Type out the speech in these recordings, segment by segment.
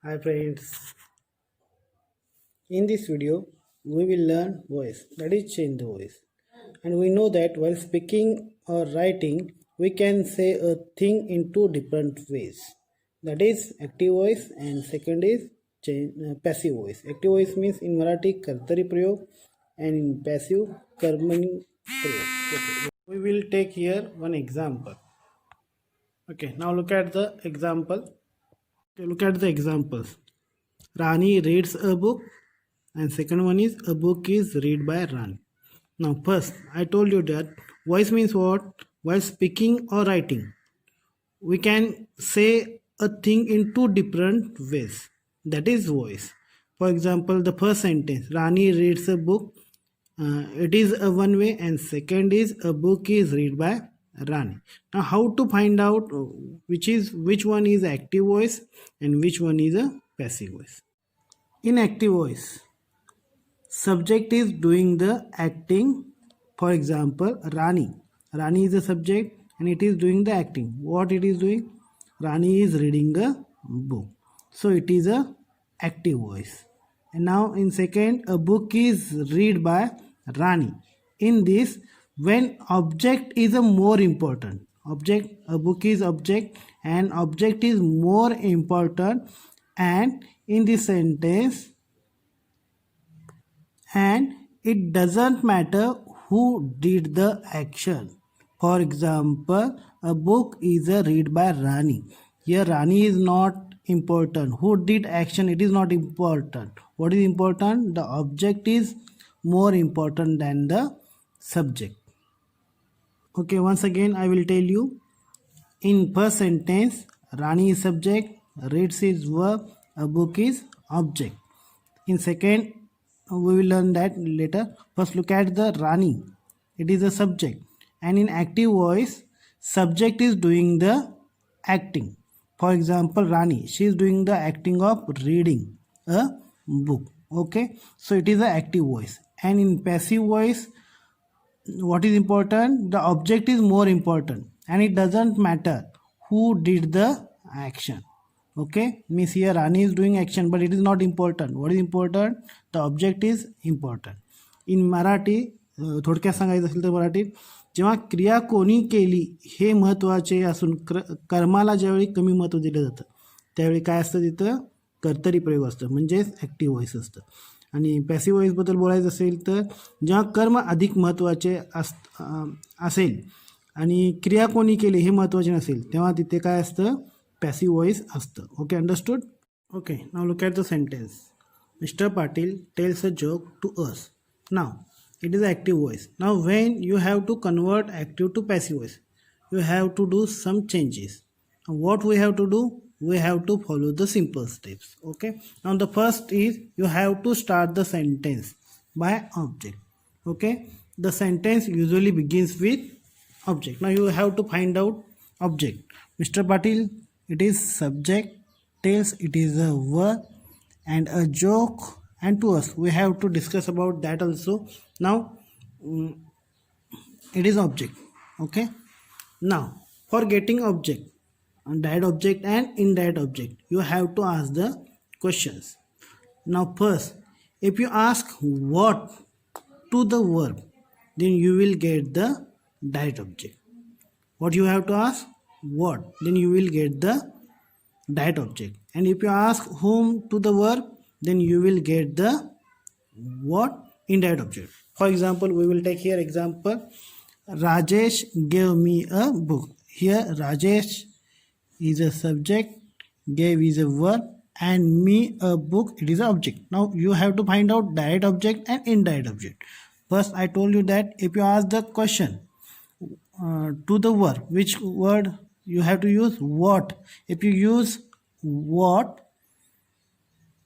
Hi friends, in this video we will learn voice, that is change the voice. And we know that while speaking or writing we can say a thing in two different ways. That is active voice and second is passive voice. Active voice means in Marathi kartari prayog and in passive karmani prayog. Okay. We will take here one example. Okay, now look at the example. Okay, look at the examples. Rani reads a book, and second one is a book is read by Rani. Now, first, I told you that voice means what? While speaking or writing, we can say a thing in two different ways. That is voice. For example, the first sentence Rani reads a book. It is a one way, and second is a book is read by Rani. Now, how to find out which one is active voice and which one is a passive voice? In active voice, subject is doing the acting. For example, Rani. Rani is the subject and it is doing the acting. What it is doing? Rani is reading a book. So it is a active voice. And now in second, a book is read by Rani. In this, when object is a more important. A book is object and object is more important, and in this sentence, and it doesn't matter who did the action. For example, a book is a read by Rani. Here Rani is not important. Who did action? It is not important. What is important? The object is more important than the subject. Okay, once again I will tell you. In first sentence, Rani is subject, reads is verb, a book is object. In second, we will learn that later. First look at the Rani. It is a subject. And in active voice, subject is doing the acting. For example, Rani, she is doing the acting of reading a book. Okay, so it is an active voice. And in passive voice, what is important? The object is more important, and it doesn't matter who did the action. Okay, means here Rani is doing action, but it is not important. What is important? The object is important. In Marathi, थोडक्यात सांगायचं असेल तर मराठीत जेव्हा क्रिया कोणी केली हे महत्त्वाचे असून कर्माला ज्यावेळी कमी महत्त्व दिलं जातं त्यावेळी काय असतं तिथं कर्तरी प्रयोग असतं, म्हणजेच ॲक्टिव्ह व्हॉइस असतं. आणि पॅसिव्ह व्हॉइसबद्दल बोलायचं असेल तर जेव्हा कर्म अधिक महत्त्वाचे असेल आणि क्रिया कोणी केली हे महत्त्वाचे नसेल तेव्हा तिथे काय असतं? पॅसिव्ह व्हॉइस असतं. Okay, understood? Okay, now look at the sentence. Mister Patil tells a joke to us. Now it is active voice. Now when you have to convert active to passive voice, you have to do some changes. What we have to do? We have to follow the simple steps. Okay, now the first is you have to start the sentence by object. Okay, the sentence usually begins with object. Now you have to find out object. Mr. Patil, it is subject, tells it is a verb, and a joke and to us. We have to discuss about that also. Now it is object. Okay, now for getting object, direct object and indirect object, you have to ask the questions. Now first, if you ask what to the verb, then you will get the direct object. What you have to ask? What, then you will get the direct object. And if you ask whom to the verb, then you will get the what? Indirect object. For example, we will take here example. Rajesh gave me a book. Here Rajesh is a subject, gave is a verb, and me a book, it is an object. Now you have to find out direct object and indirect object. First I told you that if you ask the question to the verb, which word you have to use? What. If you use what,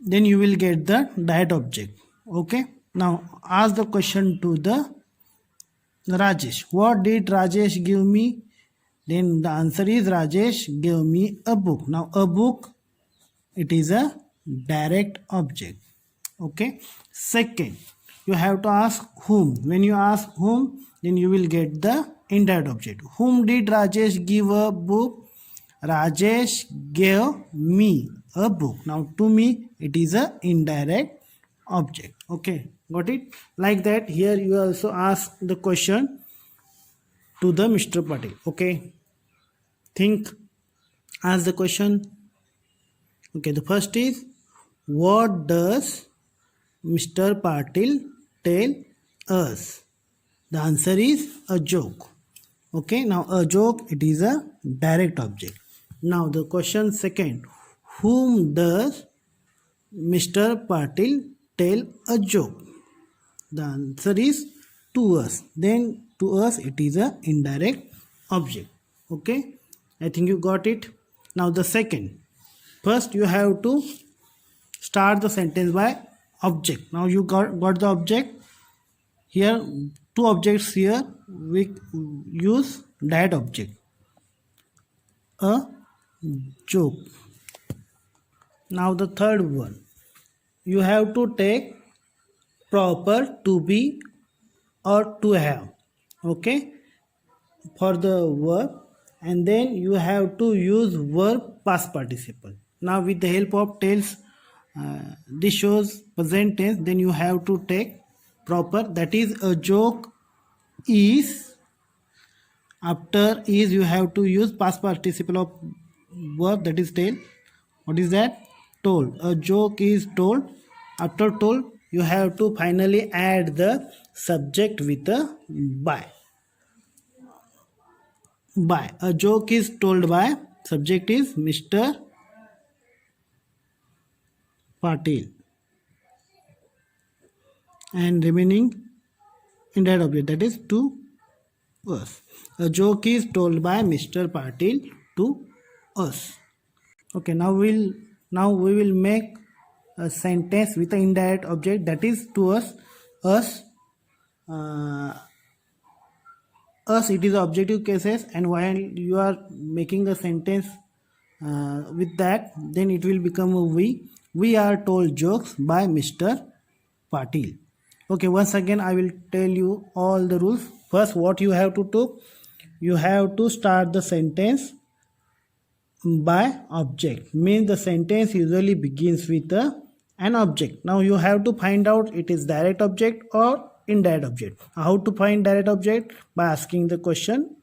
then you will get the direct object. Okay, now ask the question to the Rajesh. What did Rajesh give me? Then the answer is Rajesh gave me a book. Now a book, it is a direct object. Okay, second, you have to ask whom. When you ask whom, then you will get the indirect object. Whom did Rajesh give a book? Rajesh gave me a book. Now to me it is a indirect object. Okay, got it? Like that, here you also ask the question to the Mr. Patil. Okay, think, ask the question. Okay, the first is, what does Mr. Patil tell us? The answer is a joke. Okay, now a joke, it is a direct object. Now the question second, whom does Mr. Patil tell a joke? The answer is to us. Then to us it is a indirect object. Okay, I think you got it. Now the second, first you have to start the sentence by object. Now you got the object. Here two objects, here we use that object, a joke. Now the third one, you have to take proper to be or to have, okay, for the verb, and then you have to use verb past participle. Now with the help of tails, this shows present tense, then you have to take proper, that is a joke is, after is you have to use past participle of verb, that is tell. What is that? Told. A joke is told. After told you have to finally add the subject with a by. By. A joke is told by, subject is Mr. Patil, and remaining indirect object, that is to us. A joke is told by Mr. Patil to us. Okay, now we will make a sentence with an indirect object, that is to us. Us, us, it is objective cases, and while you are making a sentence with that, then it will become a we. We are told jokes by Mr. Patil. Okay, once again I will tell you all the rules. First, what you have to do, you have to start the sentence by object, means the sentence usually begins with an object. Now you have to find out it is direct object or indirect object. How to find direct object? By asking the question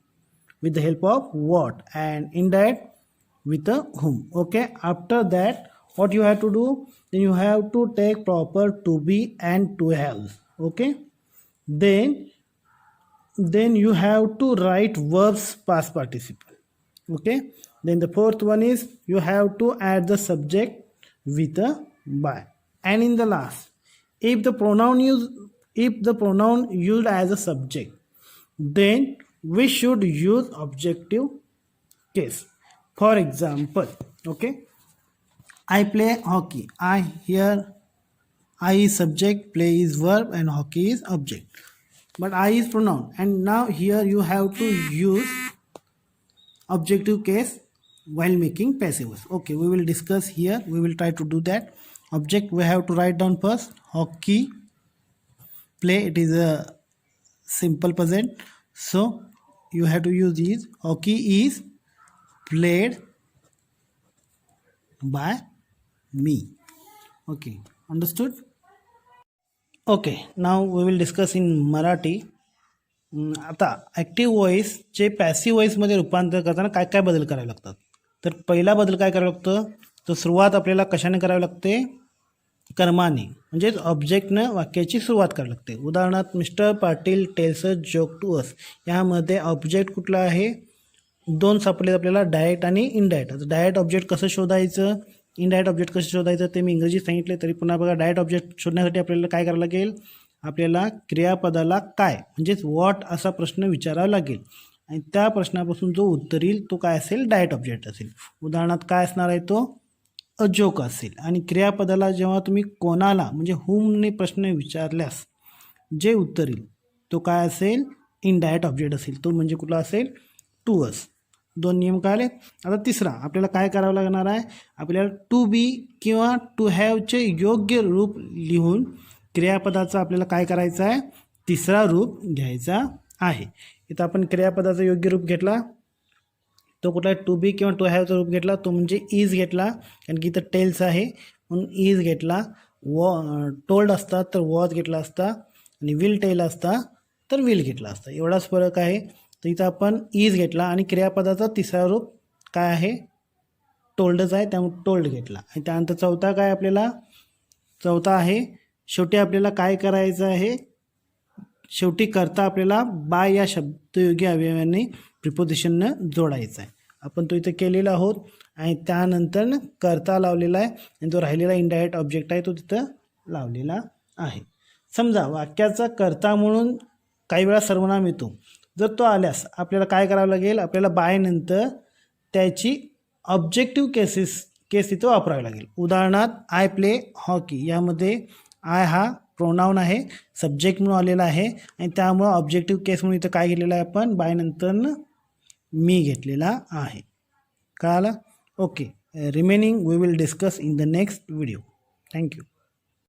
with the help of what, and indirect with a whom. Okay, after that what you have to do, then you have to take proper to be and to have. Okay, then you have to write verbs past participle. Okay, then the fourth one is you have to add the subject with a by. And in the last, if the pronoun used as a subject, then we should use objective case. For example, okay, I play hockey. I is subject, play is verb, and hockey is object. But I is pronoun, and now here you have to use objective case while making passive voice. Okay, we will discuss here. We will try to do that. Object we have to write down first. Hockey, play, it is a simple present, so you have to use these. Hockey is played by me. Okay, understood? Okay, now we will discuss in Marathi. आता active व्हॉइसचे passive व्हॉइसमध्ये रूपांतर करताना काय काय बदल करावे लागतात. तर पहिला बदल काय करावं लागतं, तर सुरुवात आपल्याला कशाने करावी लागते, कर्माने, म्हणजेच ऑब्जेक्टनं वाक्याची सुरुवात करावी लागते. उदाहरणार्थ mister Patil tells a joke to us, यामध्ये ऑब्जेक्ट कुठला आहे, दोन सापडले आपल्याला, डायरेक्ट आणि इनडायरेक्ट. आता डायरेक्ट ऑब्जेक्ट कसं शोधायचं, इनडायरेक्ट ऑब्जेक्ट कसं शोधायचं ते मी इंग्रजीत सांगितले, तरी पुन्हा बघा. डायरेक्ट ऑब्जेक्ट शोधण्यासाठी आपल्याला काय करावं लागेल, आपल्याला क्रियापदाला काय म्हणजेच व्हॉट असा प्रश्न विचारावा लागेल, आणि त्या प्रश्नापासून जो उत्तर येईल तो काय असेल, डायरेक्ट ऑब्जेक्ट असेल. उदाहरणार्थ काय असणार आहे, तो अ जोक असेल. आणि क्रियापदाला जेव्हा तुम्ही कोणाला म्हणजे हुमने प्रश्न विचारल्यास जे उत्तर येईल तो काय असेल, इनडायरेक्ट ऑब्जेक्ट असेल. तो म्हणजे कुठला असेल, टू अस. दोन नियम कळले. आता तिसरा आपल्याला काय करावं लागणार आहे, आपल्याला टू बी किंवा टू हॅवचे योग्य रूप लिहून क्रियापदाचा आपल्याला काय करायचं आहे, तिसरा रूप घ्यायचा आहे. इथं आपण क्रियापदाचा योग्य रूप घेतला, तो कुठला टू बी किंवा टू हॅवचा रूप घेतला, तो म्हणजे इज घेतला, कारण की इथं टेल्स आहे म्हणून इज घेतला. टोल्ड असता तर वॉज घेतला असता, आणि विल टेल असता तर विल घेतला असता. एवढाच फरक आहे. तर इथं आपण इज घेतला आणि क्रियापदाचा तिसरा रूप काय आहे, टोल्डच आहे, त्यामुळे टोल्ड घेतला. आणि त्यानंतर चौथा आहे शेवटी आपल्याला काय करायचं आहे, शेवटी करता आपल्याला बाय या शब्दयोगी अवयवाने प्रिपोजिशननं जोडायचं आहे. आपण तो इथं केलेला आहोत. आणि त्यानंतर करता लावलेला आहे आणि तो राहिलेला इनडायरेक्ट ऑब्जेक्ट आहे तो तिथं लावलेला आहे. समजा वाक्याचा करता म्हणून काही वेळा सर्वनाम येतो. जर तो आल्यास आपल्याला काय करावं लागेल, आपल्याला बाय नंतर त्याची ऑब्जेक्टिव्ह केस इथं वापरावी लागेल. उदाहरणार्थ आय प्ले हॉकी, यामध्ये आय हा प्रोनाऊन आहे, सब्जेक्ट म्हणून आलेला आहे आणि त्यामुळं ऑब्जेक्टिव्ह केस म्हणून इथं काय घेतलेलं आहे आपण, बाय नंतर मी घेतलेला आहे. कळालं? Okay. Remaining we will discuss in the next video. Thank you.